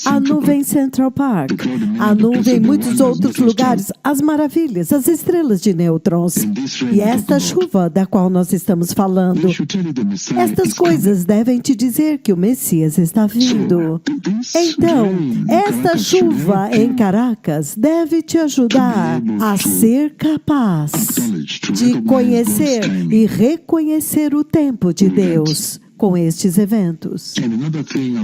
a nuvem em Central Park, a nuvem em muitos outros lugares, as maravilhas, as estrelas de nêutrons. E esta chuva da qual nós estamos falando, estas coisas devem te dizer que o Messias está vindo. Então, esta chuva em Caracas deve te ajudar a ser capaz de conhecer e reconhecer o tempo de Deus com estes eventos.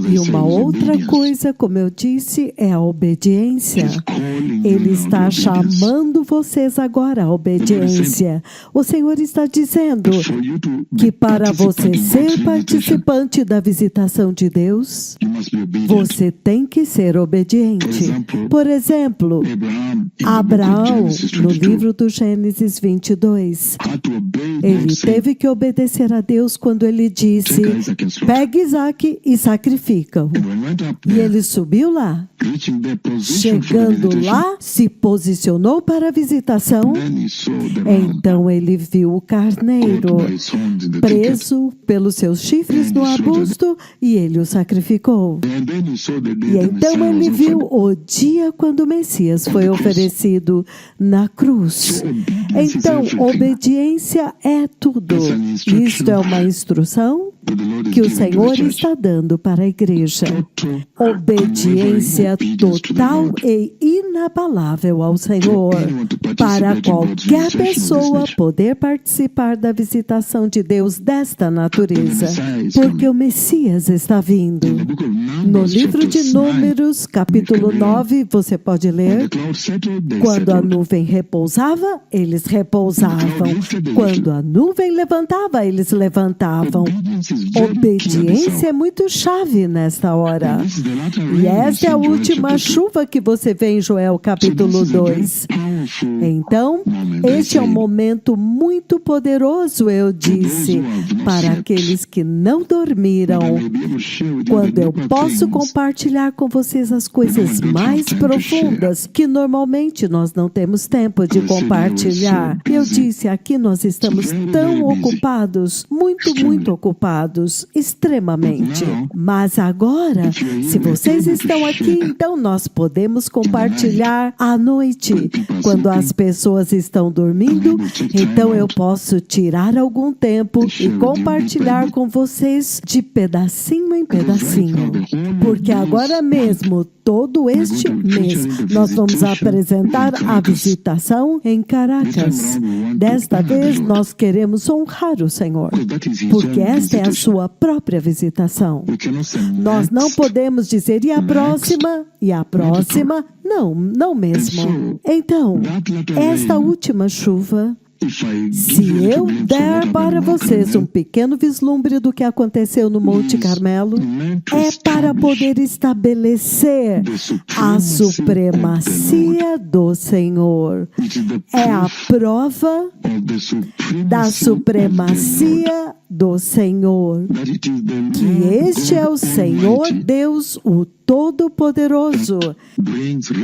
E uma outra coisa, como eu disse, é a obediência. Ele está chamando vocês agora à obediência. O Senhor está dizendo que para você ser participante da visitação de Deus, você tem que ser obediente. Por exemplo, Abraão, no livro do Gênesis 22, ele teve que obedecer a Deus quando ele disse: pegue Isaac e sacrifica-o. E ele subiu lá. Chegando lá, se posicionou para a visitação. Então ele viu o carneiro preso pelos seus chifres no arbusto e ele o sacrificou. E então ele viu o dia quando o Messias foi oferecido na cruz. Então, obediência é tudo. Isto é uma instrução que o Senhor está dando para a igreja. Obediência total e inabalável ao Senhor, para qualquer pessoa poder participar da visitação de Deus desta natureza, porque o Messias está vindo. No livro de Números, capítulo 9, você pode ler: quando a nuvem repousava, eles repousavam. Quando a nuvem levantava, eles levantavam. Obediência é muito chave nesta hora. E esta é a última chuva que você vê em Joel capítulo 2. Então, este é um momento muito poderoso, eu disse, para aqueles que não dormiram, quando eu posso compartilhar com vocês as coisas mais profundas que normalmente nós não temos tempo de compartilhar. Eu disse, aqui nós estamos tão ocupados, muito ocupados, extremamente. Mas agora, se vocês estão aqui, então nós podemos compartilhar à noite, quando as pessoas estão dormindo. Então eu posso tirar algum tempo e compartilhar com vocês de pedacinho em pedacinho, porque agora mesmo, todo este mês, nós vamos apresentar a visitação em Caracas. Desta vez nós queremos honrar o Senhor, porque esta é a sua própria visitação. Nós não podemos dizer, e a próxima? E a próxima? Não mesmo. Então, esta última chuva, se eu der para vocês um pequeno vislumbre do que aconteceu no Monte Carmelo, é para poder estabelecer a supremacia do Senhor. É a prova da supremacia do Senhor, que este é o Senhor Deus, o Todo-Poderoso,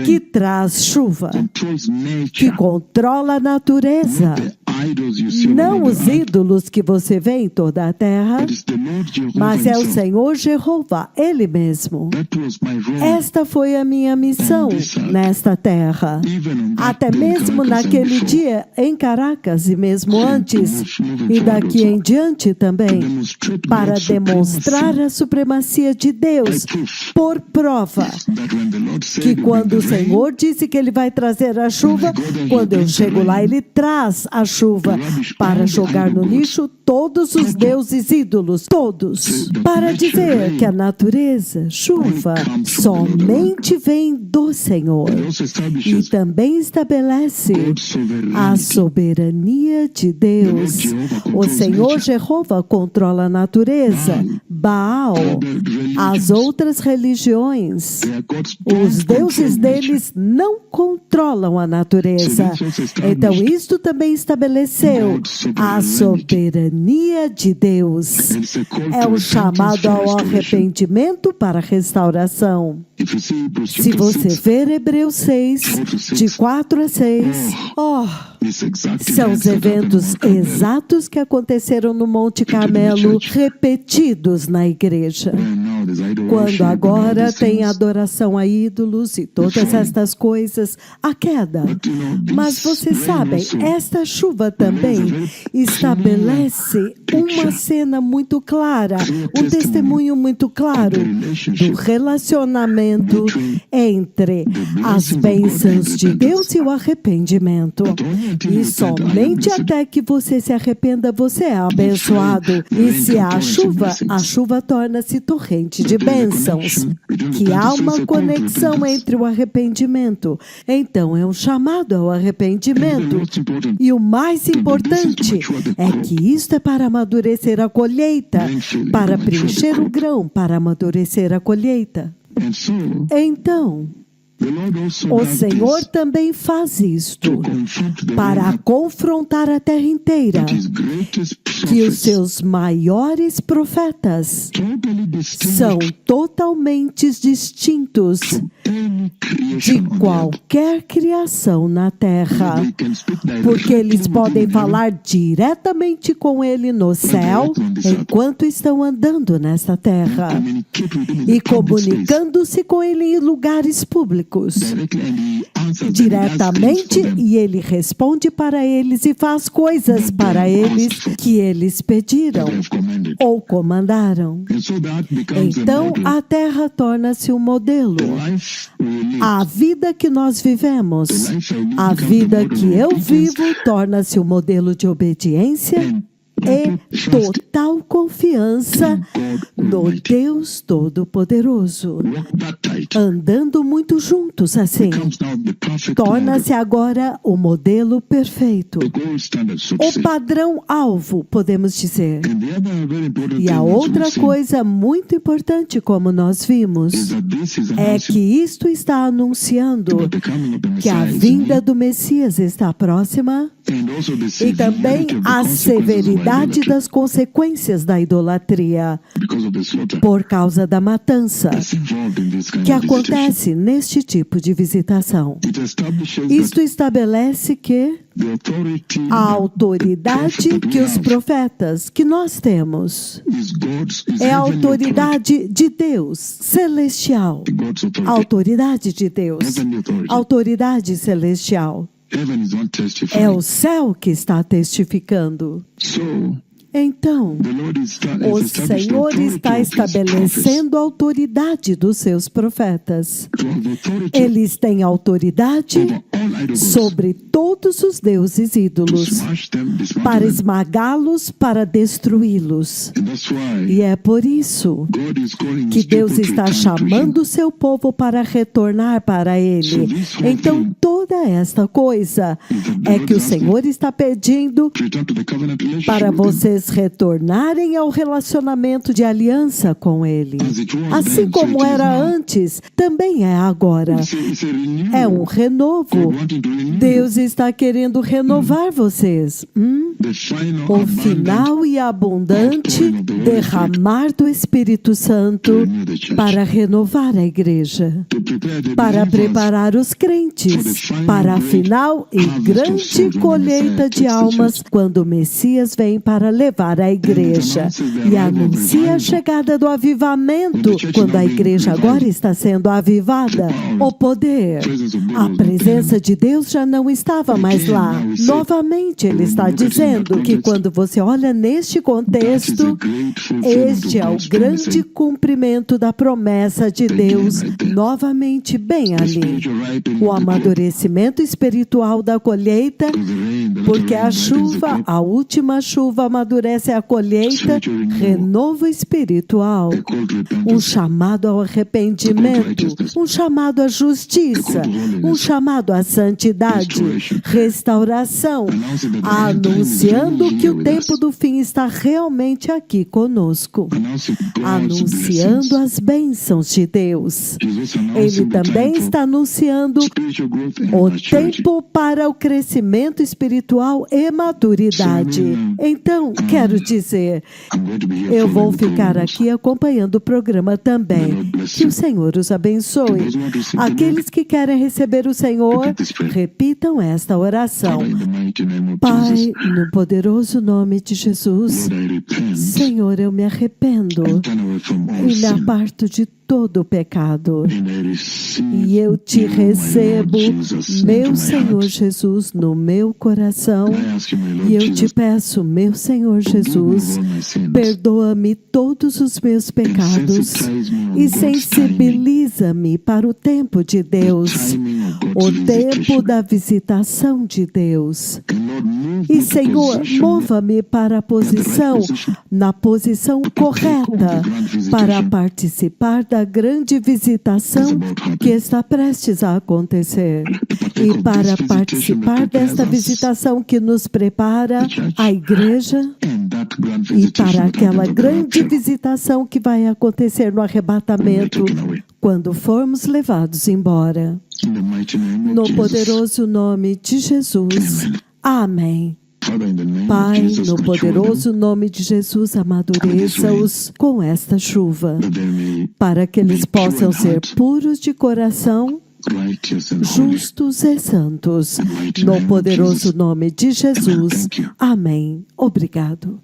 que traz chuva, que controla a natureza, não os ídolos que você vê em toda a terra, mas é o Senhor Jeová, Ele mesmo. Esta foi a minha missão nesta terra, até mesmo naquele dia em Caracas e mesmo antes, e daqui em diante também, para demonstrar a supremacia de Deus, por prova, que quando o Senhor disse que Ele vai trazer a chuva, quando eu chego lá, Ele traz a chuva para jogar no lixo todos os deuses ídolos, todos, para dizer que a natureza, chuva, somente vem do Senhor, e também estabelece a soberania de Deus. O Senhor Jeová controla a natureza. Baal, as outras religiões, os deuses deles não controlam a natureza. Então isto também estabeleceu a soberania de Deus. É um chamado ao arrependimento para a restauração. Se você ver Hebreus 6, de 4 a 6, são os eventos exatos que aconteceram no Monte Carmelo, repetidos na igreja. Quando agora tem adoração a ídolos e todas estas coisas, a queda. Mas vocês sabem, esta chuva também estabelece uma cena muito clara, um testemunho muito claro do relacionamento entre as bênçãos de Deus e o arrependimento. E somente até que você se arrependa, você é abençoado. E se há a chuva torna-se torrente de bênçãos. Que há uma conexão entre o arrependimento. Então é um chamado ao arrependimento. E o mais importante é que isto é para amadurecer a colheita, para preencher o grão, para amadurecer a colheita. Então, o Senhor também faz isto para confrontar a terra inteira, que os seus maiores profetas são totalmente distintos de qualquer criação na terra, porque eles podem falar diretamente com Ele no céu enquanto estão andando nesta terra e comunicando-se com Ele em lugares públicos. Diretamente, e Ele responde para eles e faz coisas para eles que eles pediram ou comandaram. Então a terra torna-se um modelo. A vida que nós vivemos, a vida que eu vivo, torna-se um modelo de obediência e total confiança no Deus Todo-Poderoso. Andando muito juntos assim, torna-se agora o modelo perfeito. O padrão-alvo, podemos dizer. E a outra coisa muito importante, como nós vimos, é que isto está anunciando que a vinda do Messias está próxima e também a severidade das consequências da idolatria por causa da matança que acontece neste tipo de visitação. Isto estabelece que a autoridade que os profetas que nós temos é a autoridade de Deus celestial. A autoridade de Deus, autoridade celestial. É o céu que está testificando. Então, o Senhor está estabelecendo a autoridade dos seus profetas. Eles têm autoridade sobre todos os deuses ídolos, para esmagá-los, para destruí-los. E é por isso que Deus está chamando o seu povo para retornar para Ele. Então, toda esta coisa é que o Senhor está pedindo para vocês retornarem ao relacionamento de aliança com Ele. Assim como era antes, também é agora. É um renovo. Deus está querendo renovar vocês. O final e abundante derramar do Espírito Santo para renovar a igreja, para preparar os crentes para a final e grande colheita de almas quando o Messias vem para levar a igreja e anuncia a chegada do avivamento, quando a igreja agora está sendo avivada. O poder, a presença de Deus já não estava mais lá. Novamente Ele está dizendo que quando você olha neste contexto, este é o grande cumprimento da promessa de Deus, novamente bem ali. O amadurecimento espiritual da colheita, porque a chuva, a última chuva amadurece a colheita, renovo espiritual, um chamado ao arrependimento, um chamado à justiça, um chamado à santidade, restauração, anunciando que o tempo do fim está realmente aqui conosco, anunciando as bênçãos de Deus. Ele também está anunciando o tempo para o crescimento espiritual e maturidade. Então, quero dizer, eu vou ficar aqui acompanhando o programa também. Que o Senhor os abençoe. Aqueles que querem receber o Senhor, repitam esta oração. Pai, no poderoso nome de Jesus, Senhor, eu me arrependo e me aparto de todo o pecado. E eu te recebo, meu Senhor Jesus, no meu coração. E eu te peço, meu Senhor Jesus, perdoa-me todos os meus pecados e sensibiliza-me para o tempo de Deus, o tempo da visitação de Deus. E, Senhor, mova-me para a posição, na posição correta, para participar da grande visitação que está prestes a acontecer. E para participar desta visitação que nos prepara a igreja, e para aquela grande visitação que vai acontecer no arrebatamento, quando formos levados embora. No poderoso nome de Jesus. Amém. Pai, no poderoso nome de Jesus, amadureça-os com esta chuva, para que eles possam ser puros de coração, justos e santos. No poderoso nome de Jesus. Amém. Obrigado.